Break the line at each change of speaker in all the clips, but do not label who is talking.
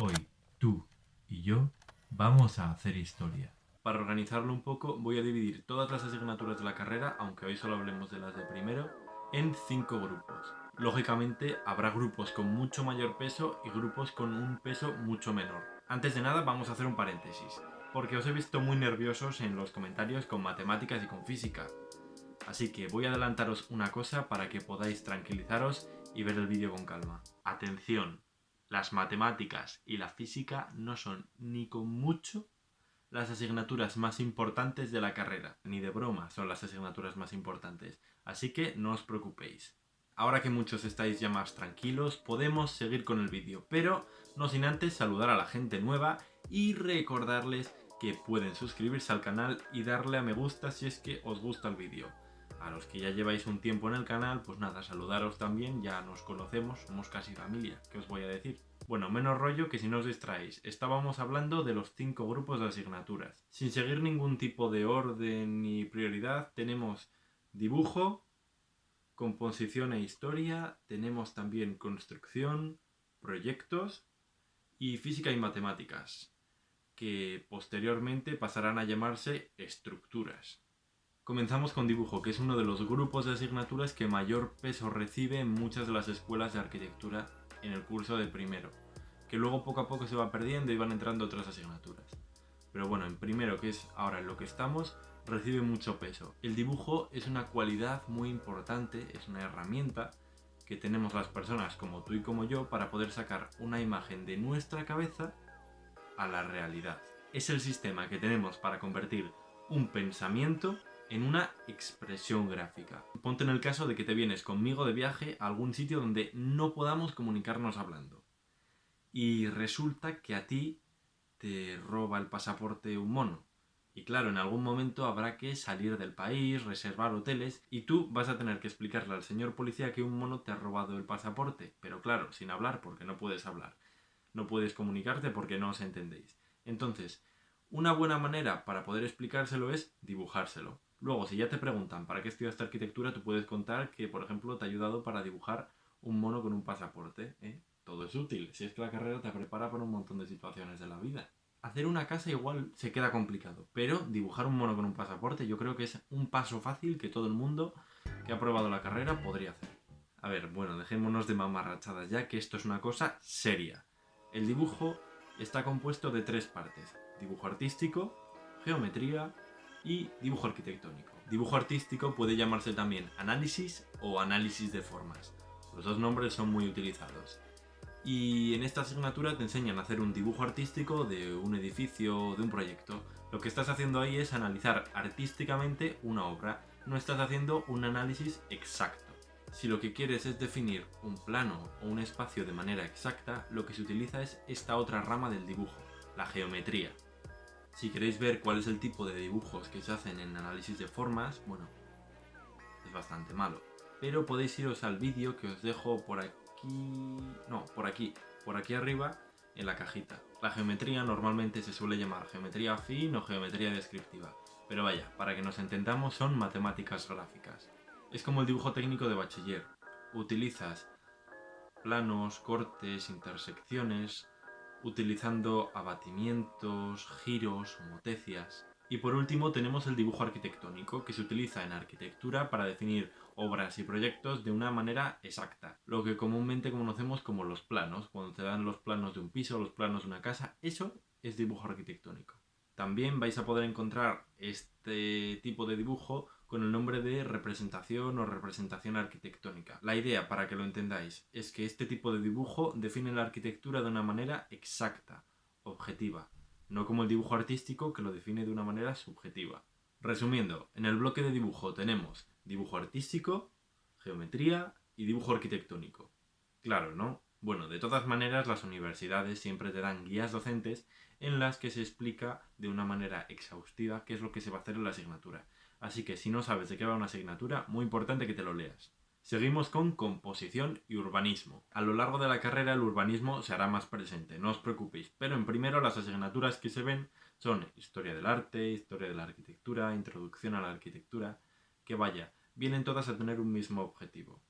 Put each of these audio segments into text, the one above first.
Hoy, tú y yo vamos a hacer historia. Para organizarlo un poco, voy a dividir todas las asignaturas de la carrera, aunque hoy solo hablemos de las de primero, en 5 grupos. Lógicamente, habrá grupos con mucho mayor peso y grupos con un peso mucho menor. Antes de nada, vamos a hacer un paréntesis, porque os he visto muy nerviosos en los comentarios con matemáticas y con física. Así que voy a adelantaros una cosa para que podáis tranquilizaros y ver el vídeo con calma. Atención, las matemáticas y la física no son ni con mucho las asignaturas más importantes de la carrera. Ni de broma son las asignaturas más importantes. Así que no os preocupéis. Ahora que muchos estáis ya más tranquilos, podemos seguir con el vídeo, pero no sin antes saludar a la gente nueva y recordarles que pueden suscribirse al canal y darle a me gusta si es que os gusta el vídeo. A los que ya lleváis un tiempo en el canal, pues nada, saludaros también, ya nos conocemos, somos casi familia, ¿qué os voy a decir? Bueno, menos rollo que si no os distraéis. Estábamos hablando de los 5 grupos de asignaturas. Sin seguir ningún tipo de orden ni prioridad, tenemos dibujo, composición e historia, tenemos también construcción, proyectos y física y matemáticas, que posteriormente pasarán a llamarse estructuras. Comenzamos con dibujo, que es uno de los grupos de asignaturas que mayor peso recibe en muchas de las escuelas de arquitectura en el curso de primero, que luego poco a poco se va perdiendo y van entrando otras asignaturas. Pero bueno, en primero, que es ahora en lo que estamos, recibe mucho peso. El dibujo es una cualidad muy importante, es una herramienta que tenemos las personas como tú y como yo para poder sacar una imagen de nuestra cabeza a la realidad. Es el sistema que tenemos para convertir un pensamiento en una expresión gráfica. Ponte en el caso de que te vienes conmigo de viaje a algún sitio donde no podamos comunicarnos hablando. Y resulta que a ti te roba el pasaporte un mono. Y claro, en algún momento habrá que salir del país, reservar hoteles, y tú vas a tener que explicarle al señor policía que un mono te ha robado el pasaporte. Pero claro, sin hablar, porque no puedes hablar. No puedes comunicarte porque no os entendéis. Entonces, una buena manera para poder explicárselo es dibujárselo. Luego, si ya te preguntan para qué estudiaste arquitectura, tú puedes contar que, por ejemplo, te ha ayudado para dibujar un mono con un pasaporte. Todo es útil, si es que la carrera te prepara para un montón de situaciones de la vida. Hacer una casa igual se queda complicado, pero dibujar un mono con un pasaporte yo creo que es un paso fácil que todo el mundo que ha probado la carrera podría hacer. A ver, bueno, dejémonos de mamarrachadas ya, que esto es una cosa seria. El dibujo está compuesto de 3 partes: dibujo artístico, geometría y dibujo arquitectónico. Dibujo artístico puede llamarse también análisis o análisis de formas. Los dos nombres son muy utilizados. Y en esta asignatura te enseñan a hacer un dibujo artístico de un edificio o de un proyecto. Lo que estás haciendo ahí es analizar artísticamente una obra, no estás haciendo un análisis exacto. Si lo que quieres es definir un plano o un espacio de manera exacta, lo que se utiliza es esta otra rama del dibujo, la geometría. Si queréis ver cuál es el tipo de dibujos que se hacen en análisis de formas, bueno, es bastante malo. Pero podéis iros al vídeo que os dejo por aquí... No, por aquí arriba en la cajita. La geometría normalmente se suele llamar geometría afín o geometría descriptiva. Pero vaya, para que nos entendamos, son matemáticas gráficas. Es como el dibujo técnico de bachiller. Utilizas planos, cortes, intersecciones, utilizando abatimientos, giros, motecias. Y por último tenemos el dibujo arquitectónico, que se utiliza en arquitectura para definir obras y proyectos de una manera exacta. Lo que comúnmente conocemos como los planos, cuando te dan los planos de un piso, los planos de una casa, eso es dibujo arquitectónico. También vais a poder encontrar este tipo de dibujo con el nombre de representación o representación arquitectónica. La idea, para que lo entendáis, es que este tipo de dibujo define la arquitectura de una manera exacta, objetiva, no como el dibujo artístico, que lo define de una manera subjetiva. Resumiendo, en el bloque de dibujo tenemos dibujo artístico, geometría y dibujo arquitectónico. Claro, ¿no? Bueno, de todas maneras, las universidades siempre te dan guías docentes en las que se explica de una manera exhaustiva qué es lo que se va a hacer en la asignatura. Así que si no sabes de qué va una asignatura, muy importante que te lo leas. Seguimos con composición y urbanismo. A lo largo de la carrera el urbanismo se hará más presente, no os preocupéis, pero en primero las asignaturas que se ven son historia del arte, historia de la arquitectura, introducción a la arquitectura, que vaya, vienen todas a tener un mismo objetivo.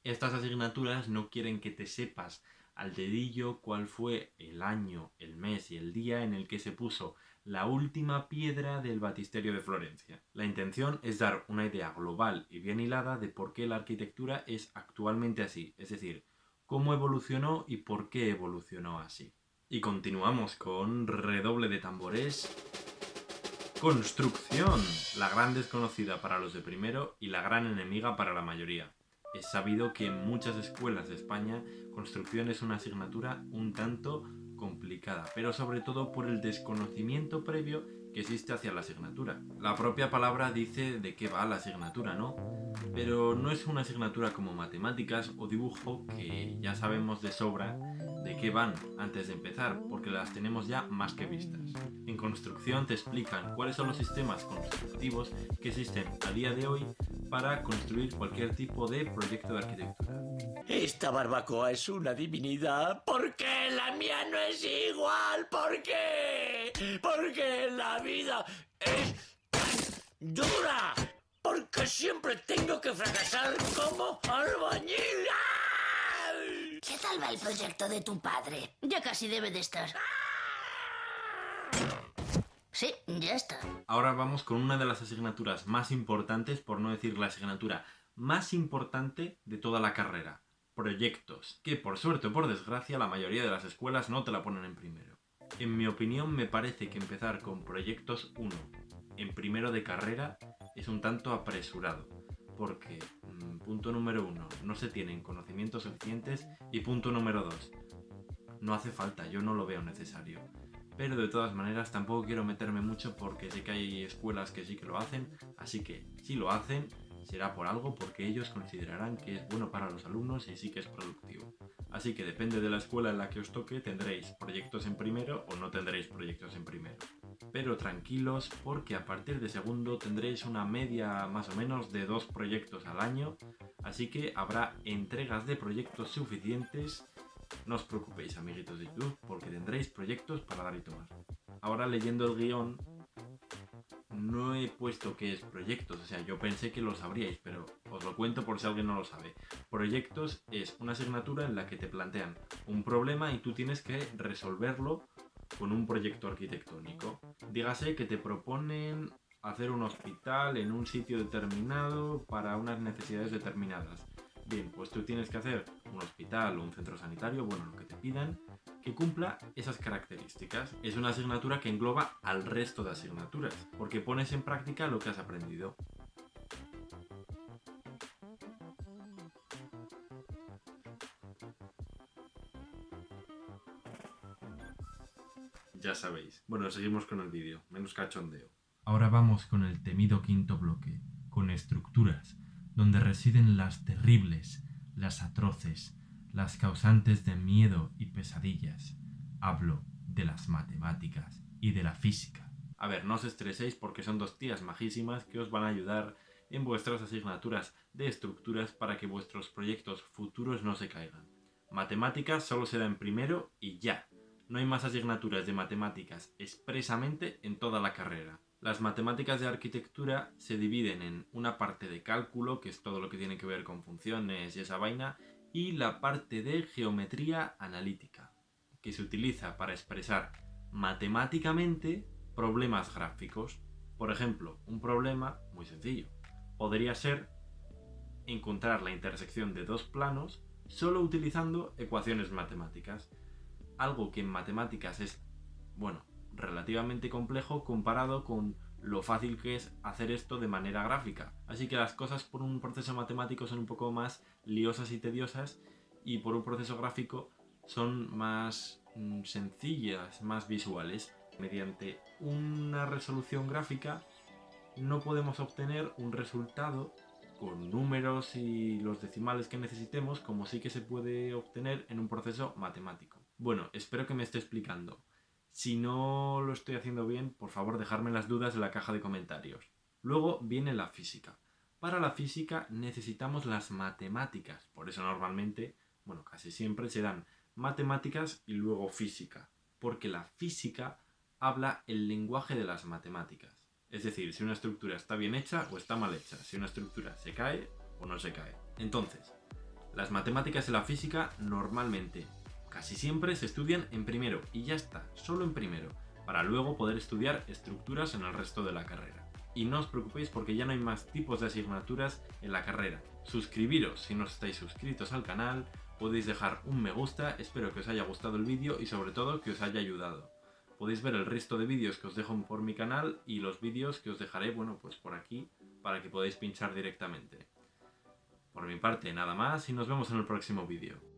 Estas asignaturas no quieren que te sepas al dedillo cuál fue el año, el mes y el día en el que se puso la última piedra del batisterio de Florencia. La intención es dar una idea global y bien hilada de por qué la arquitectura es actualmente así, es decir, cómo evolucionó y por qué evolucionó así. Y continuamos con redoble de tambores. Construcción, la gran desconocida para los de primero y la gran enemiga para la mayoría. Es sabido que en muchas escuelas de España construcción es una asignatura un tanto complicada, pero sobre todo por el desconocimiento previo que existe hacia la asignatura. La propia palabra dice de qué va la asignatura, ¿no? Pero no es una asignatura como matemáticas o dibujo que ya sabemos de sobra de qué van antes de empezar, porque las tenemos ya más que vistas. En construcción te explican cuáles son los sistemas constructivos que existen a día de hoy para construir cualquier tipo de proyecto de arquitectura.
Esta barbacoa es una divinidad. ¿Por qué la mía no es igual? ¿Por qué? Porque la vida es dura. Porque siempre tengo que fracasar como albañil.
¿Qué tal va el proyecto de tu padre? Ya casi debe de estar. Sí, ya está.
Ahora vamos con una de las asignaturas más importantes, por no decir la asignatura más importante de toda la carrera. Proyectos, que por suerte o por desgracia la mayoría de las escuelas no te la ponen en primero. En mi opinión me parece que empezar con proyectos 1 en primero de carrera es un tanto apresurado, porque punto número 1, no se tienen conocimientos suficientes y punto número 2, no hace falta, yo no lo veo necesario. Pero de todas maneras tampoco quiero meterme mucho porque sé que hay escuelas que sí que lo hacen, así que si lo hacen será por algo porque ellos considerarán que es bueno para los alumnos y sí que es productivo. Así que depende de la escuela en la que os toque, tendréis proyectos en primero o no tendréis proyectos en primero. Pero tranquilos porque a partir de segundo tendréis una media más o menos de 2 proyectos al año, así que habrá entregas de proyectos suficientes. No os preocupéis, amiguitos de YouTube, porque tendréis proyectos para dar y tomar. Ahora leyendo el guión, no he puesto qué es proyectos, o sea, yo pensé que lo sabríais, pero os lo cuento por si alguien no lo sabe. Proyectos es una asignatura en la que te plantean un problema y tú tienes que resolverlo con un proyecto arquitectónico. Dígase que te proponen hacer un hospital en un sitio determinado para unas necesidades determinadas. Bien, pues tú tienes que hacer un hospital o un centro sanitario, bueno, lo que te pidan, que cumpla esas características. Es una asignatura que engloba al resto de asignaturas, porque pones en práctica lo que has aprendido. Ya sabéis. Bueno, seguimos con el vídeo, menos cachondeo. Ahora vamos con el temido quinto bloque, con estructuras, donde residen las terribles, las atroces, las causantes de miedo y pesadillas. Hablo de las matemáticas y de la física. A ver, no os estreséis porque son 2 tías majísimas que os van a ayudar en vuestras asignaturas de estructuras para que vuestros proyectos futuros no se caigan. Matemáticas solo se da en primero y ya. No hay más asignaturas de matemáticas expresamente en toda la carrera. Las matemáticas de arquitectura se dividen en una parte de cálculo, que es todo lo que tiene que ver con funciones y esa vaina, y la parte de geometría analítica, que se utiliza para expresar matemáticamente problemas gráficos. Por ejemplo, un problema muy sencillo podría ser encontrar la intersección de 2 planos solo utilizando ecuaciones matemáticas. Algo que en matemáticas es, bueno, relativamente complejo comparado con lo fácil que es hacer esto de manera gráfica. Así que las cosas por un proceso matemático son un poco más liosas y tediosas y por un proceso gráfico son más sencillas, más visuales. Mediante una resolución gráfica no podemos obtener un resultado con números y los decimales que necesitemos como sí que se puede obtener en un proceso matemático. Bueno, espero que me esté explicando. Si no lo estoy haciendo bien, por favor dejadme las dudas en la caja de comentarios. Luego viene la física. Para la física necesitamos las matemáticas, por eso normalmente, bueno, casi siempre se dan matemáticas y luego física, porque la física habla el lenguaje de las matemáticas. Es decir, si una estructura está bien hecha o está mal hecha, si una estructura se cae o no se cae. Entonces, las matemáticas y la física normalmente Casi siempre se estudian en primero y ya está, solo en primero, para luego poder estudiar estructuras en el resto de la carrera. Y no os preocupéis porque ya no hay más tipos de asignaturas en la carrera. Suscribiros si no estáis suscritos al canal, podéis dejar un me gusta, espero que os haya gustado el vídeo y sobre todo que os haya ayudado. Podéis ver el resto de vídeos que os dejo por mi canal y los vídeos que os dejaré, bueno, pues por aquí, para que podáis pinchar directamente. Por mi parte nada más y nos vemos en el próximo vídeo.